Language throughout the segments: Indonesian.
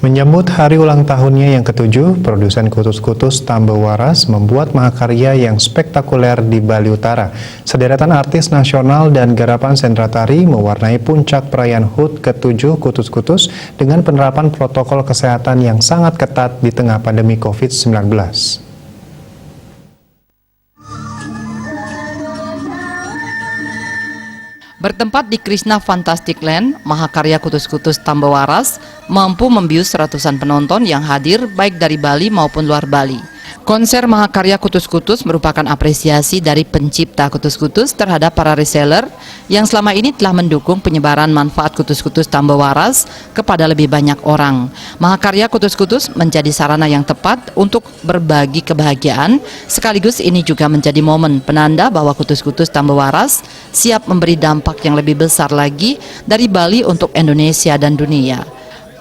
Menyambut hari ulang tahunnya yang ke-7, produsen kutus-kutus Tambah Waras membuat mahakarya yang spektakuler di Bali Utara. Sederetan artis nasional dan garapan sentra tari mewarnai puncak perayaan HUT ke-7 kutus-kutus dengan penerapan protokol kesehatan yang sangat ketat di tengah pandemi COVID-19. Bertempat di Krishna Fantastic Land, mahakarya kutus-kutus Tambah Waras mampu membius ratusan penonton yang hadir baik dari Bali maupun luar Bali. Konser mahakarya kutus-kutus merupakan apresiasi dari pencipta kutus-kutus terhadap para reseller yang selama ini telah mendukung penyebaran manfaat kutus-kutus Tambah Waras kepada lebih banyak orang. Mahakarya kutus-kutus menjadi sarana yang tepat untuk berbagi kebahagiaan, sekaligus ini juga menjadi momen penanda bahwa kutus-kutus Tambah Waras siap memberi dampak yang lebih besar lagi dari Bali untuk Indonesia dan dunia.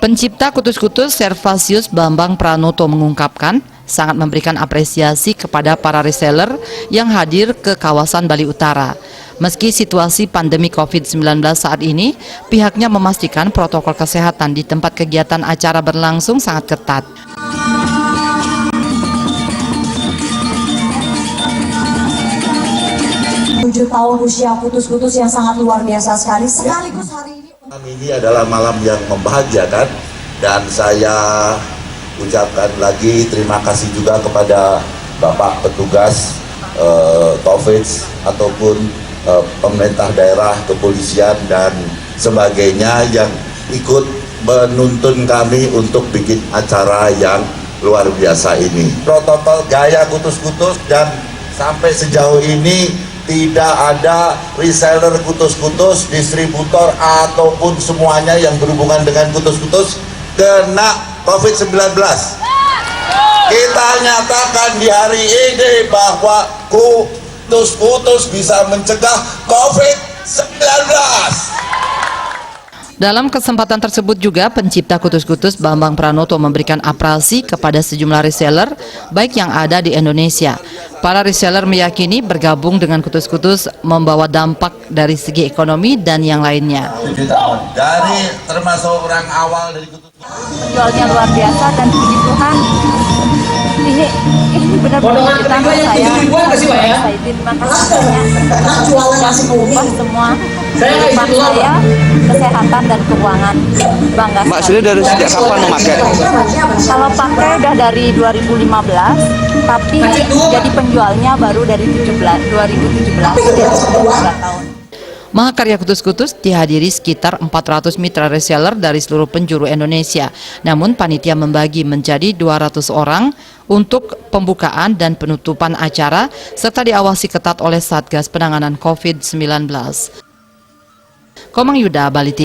Pencipta kutus-kutus Servasius Bambang Pranoto mengungkapkan sangat memberikan apresiasi kepada para reseller yang hadir ke kawasan Bali Utara. Meski situasi pandemi COVID-19 saat ini, pihaknya memastikan protokol kesehatan di tempat kegiatan acara berlangsung sangat ketat. 7 tahun usia kutus-kutus yang sangat luar biasa sekali. Sekaligus hari ini. Malam ini adalah malam yang membahagiakan dan saya ucapkan lagi terima kasih juga kepada Bapak petugas COVID ataupun pemerintah daerah, kepolisian dan sebagainya yang ikut menuntun kami untuk bikin acara yang luar biasa ini. Protokol gaya kutus-kutus dan sampai sejauh ini tidak ada reseller kutus-kutus, distributor ataupun semuanya yang berhubungan dengan kutus-kutus kena COVID-19. Kita nyatakan di hari ini bahwa kutus-kutus bisa mencegah COVID-19. Dalam kesempatan tersebut juga pencipta kutus-kutus Bambang Pranoto memberikan apresiasi kepada sejumlah reseller baik yang ada di Indonesia. Para reseller meyakini bergabung dengan kutus-kutus membawa dampak dari segi ekonomi dan yang lainnya. 7 tahun dari termasuk orang awal dari kutus. Penjualnya luar biasa dan puji Tuhan ini benar-benar kita saya excited, terima kasih banyak semua kehidupan saya, kesehatan dan keuangan. Bangga. Mbak sudah dari sejak kapan memakai? Kalau pakai udah dari 2015, tapi jadi penjualnya baru dari 2017, jadi 3 tahun. Mahakarya kutus-kutus dihadiri sekitar 400 mitra reseller dari seluruh penjuru Indonesia. Namun panitia membagi menjadi 200 orang untuk pembukaan dan penutupan acara serta diawasi ketat oleh Satgas Penanganan COVID-19. Komang Yuda, Bali TV.